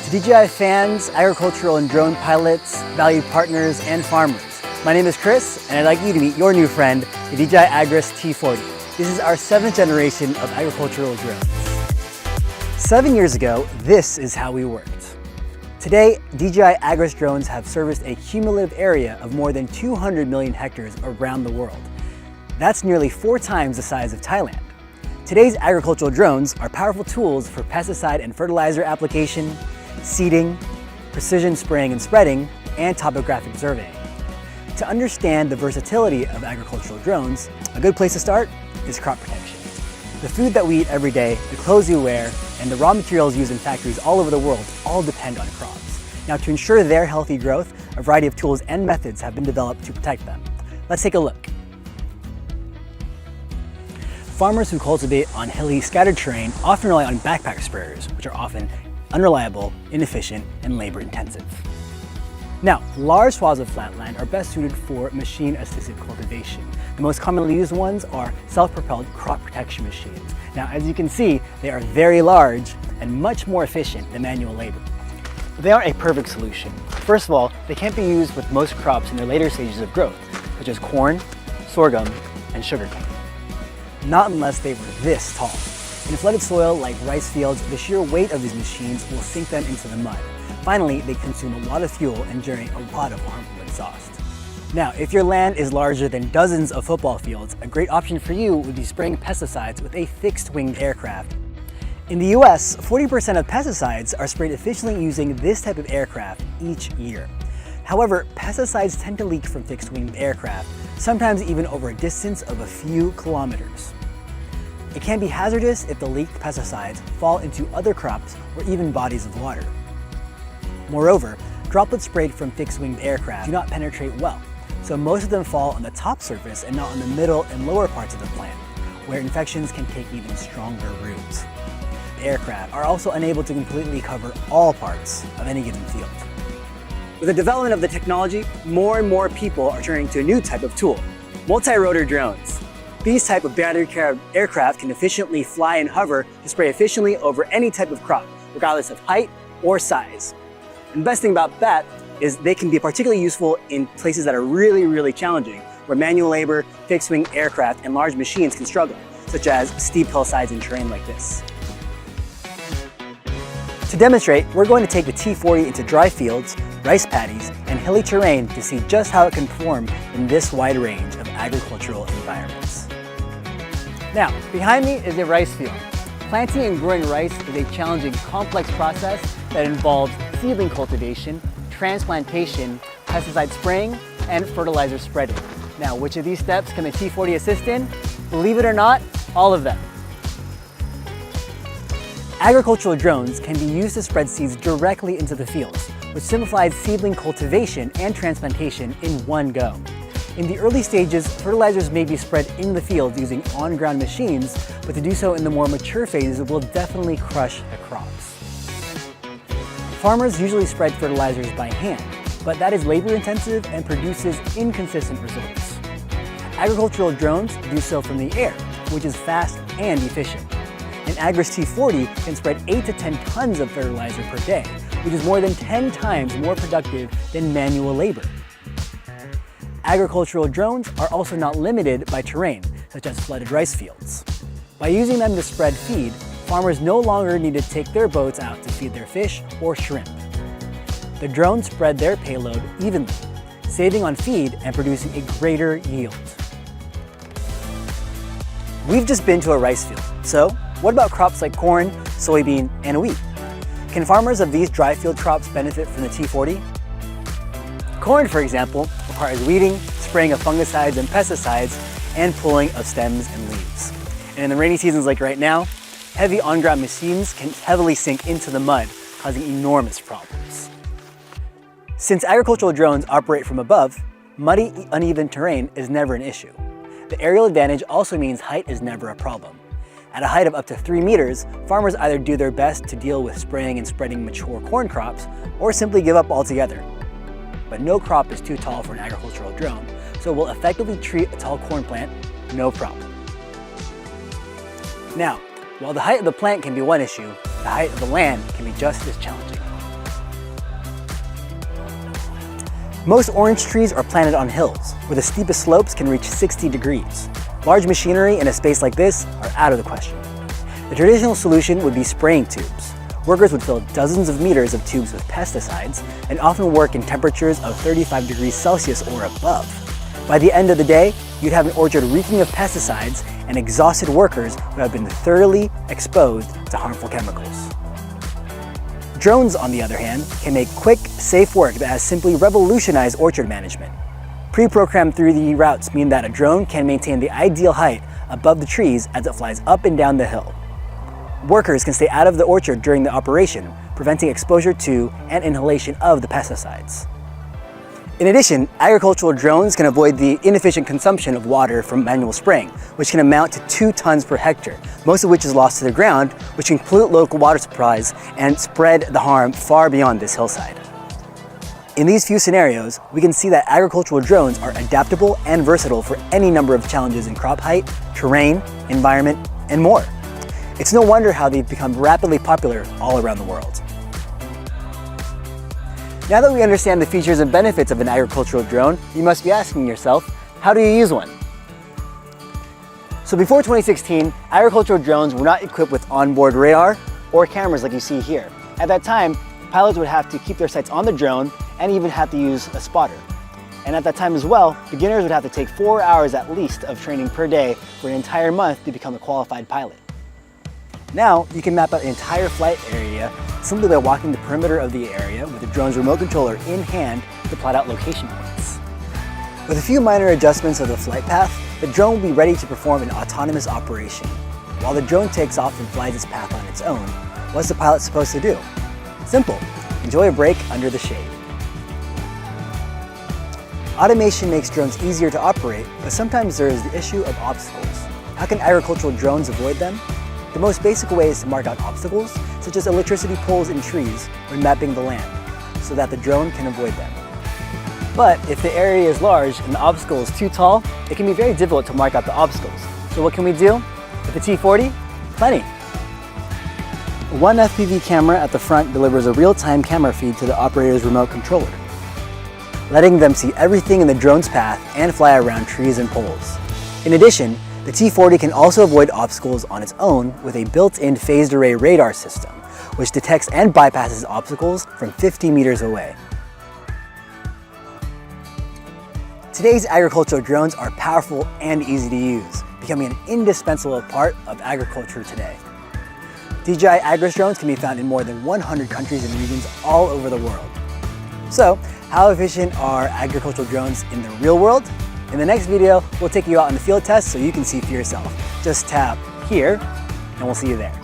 To DJI fans, agricultural and drone pilots, valued partners, and farmers, my name is Chris, and I'd like you to meet your new friend, the DJI Agras T40. This is our 7th generation of agricultural drones. 7 years ago, this is how we worked. Today, DJI Agras drones have serviced a cumulative area of more than 200 million hectares around the world. That's nearly 4 times the size of Thailand. Today's agricultural drones are powerful tools for pesticide and fertilizer application, seeding, precision spraying and spreading, and topographic surveying. To understand the versatility of agricultural drones, a good place to start is crop protection. The food that we eat every day, the clothes you wear, and the raw materials used in factories all over the world all depend on crops. Now, to ensure their healthy growth, a variety of tools and methods have been developed to protect them. Let's take a look. Farmers who cultivate on hilly, scattered terrain often rely on backpack sprayers, which are often unreliable, inefficient, and labor-intensive. Now, large swaths of flatland are best suited for machine-assisted cultivation. The most commonly used ones are self-propelled crop protection machines. Now, as you can see, they are very large and much more efficient than manual labor. But they aren't a perfect solution. First of all, they can't be used with most crops in their later stages of growth, such as corn, sorghum, and sugarcane. Not unless they were this tall. In flooded soil like rice fields, the sheer weight of these machines will sink them into the mud. Finally, they consume a lot of fuel and generate a lot of harmful exhaust. Now, if your land is larger than dozens of football fields, a great option for you would be spraying pesticides with a fixed-winged aircraft. In the US, 40% of pesticides are sprayed efficiently using this type of aircraft each year. However, pesticides tend to leak from fixed-winged aircraft, sometimes even over a distance of a few kilometers. It can be hazardous if the leaked pesticides fall into other crops or even bodies of water. Moreover, droplets sprayed from fixed-winged aircraft do not penetrate well, so most of them fall on the top surface and not on the middle and lower parts of the plant, where infections can take even stronger roots. The aircraft are also unable to completely cover all parts of any given field. With the development of the technology, more and more people are turning to a new type of tool, multi-rotor drones. These type of battery-carried aircraft can efficiently fly and hover to spray efficiently over any type of crop, regardless of height or size. And the best thing about that is they can be particularly useful in places that are really challenging, where manual labor, fixed-wing aircraft, and large machines can struggle, such as steep hillsides and terrain like this. To demonstrate, we're going to take the T40 into dry fields, rice paddies, and hilly terrain to see just how it can perform in this wide range of agricultural environments. Now, behind me is a rice field. Planting and growing rice is a challenging, complex process that involves seedling cultivation, transplantation, pesticide spraying, and fertilizer spreading. Now, which of these steps can the T40 assist in? Believe it or not, all of them. Agricultural drones can be used to spread seeds directly into the fields, which simplifies seedling cultivation and transplantation in one go. In the early stages, fertilizers may be spread in the fields using on-ground machines, but to do so in the more mature phases will definitely crush the crops. Farmers usually spread fertilizers by hand, but that is labor-intensive and produces inconsistent results. Agricultural drones do so from the air, which is fast and efficient. An Agras T40 can spread 8 to 10 tons of fertilizer per day, which is more than 10 times more productive than manual labor. Agricultural drones are also not limited by terrain, such as flooded rice fields. By using them to spread feed, farmers no longer need to take their boats out to feed their fish or shrimp. The drones spread their payload evenly, saving on feed and producing a greater yield. We've just been to a rice field, so what about crops like corn, soybean, and wheat? Can farmers of these dry field crops benefit from the T40? Corn, for example, requires weeding, spraying of fungicides and pesticides, and pulling of stems and leaves. And in the rainy seasons like right now, heavy on-ground machines can heavily sink into the mud, causing enormous problems. Since agricultural drones operate from above, muddy, uneven terrain is never an issue. The aerial advantage also means height is never a problem. At a height of up to 3 meters, farmers either do their best to deal with spraying and spreading mature corn crops, or simply give up altogether. But no crop is too tall for an agricultural drone, so it will effectively treat a tall corn plant, no problem. Now, while the height of the plant can be one issue, the height of the land can be just as challenging. Most orange trees are planted on hills, where the steepest slopes can reach 60 degrees. Large machinery in a space like this are out of the question. The traditional solution would be spraying tubes. Workers would fill dozens of meters of tubes with pesticides and often work in temperatures of 35 degrees Celsius or above. By the end of the day, you'd have an orchard reeking of pesticides and exhausted workers who have been thoroughly exposed to harmful chemicals. Drones, on the other hand, can make quick, safe work that has simply revolutionized orchard management. Pre-programmed 3D routes mean that a drone can maintain the ideal height above the trees as it flies up and down the hill. Workers can stay out of the orchard during the operation, preventing exposure to and inhalation of the pesticides. In addition, agricultural drones can avoid the inefficient consumption of water from manual spraying, which can amount to 2 tons per hectare, most of which is lost to the ground, which can pollute local water supplies and spread the harm far beyond this hillside. In these few scenarios, we can see that agricultural drones are adaptable and versatile for any number of challenges in crop height, terrain, environment, and more. It's no wonder how they've become rapidly popular all around the world. Now that we understand the features and benefits of an agricultural drone, you must be asking yourself, how do you use one? So before 2016, agricultural drones were not equipped with onboard radar or cameras like you see here. At that time, pilots would have to keep their sights on the drone and even have to use a spotter. And at that time as well, beginners would have to take 4 hours at least of training per day for an entire month to become a qualified pilot. Now, you can map out an entire flight area simply by walking the perimeter of the area with the drone's remote controller in hand to plot out location points. With a few minor adjustments of the flight path, the drone will be ready to perform an autonomous operation. While the drone takes off and flies its path on its own, what's the pilot supposed to do? Simple. Enjoy a break under the shade. Automation makes drones easier to operate, but sometimes there is the issue of obstacles. How can agricultural drones avoid them? The most basic way is to mark out obstacles, such as electricity poles and trees, when mapping the land, so that the drone can avoid them. But if the area is large and the obstacle is too tall, it can be very difficult to mark out the obstacles. So what can we do? With the T40? Plenty. One FPV camera at the front delivers a real-time camera feed to the operator's remote controller, letting them see everything in the drone's path and fly around trees and poles. In addition, the T40 can also avoid obstacles on its own with a built-in phased array radar system, which detects and bypasses obstacles from 50 meters away. Today's agricultural drones are powerful and easy to use, becoming an indispensable part of agriculture today. DJI Agras drones can be found in more than 100 countries and regions all over the world. So, how efficient are agricultural drones in the real world? In the next video, we'll take you out on the field test so you can see for yourself. Just tap here, and we'll see you there.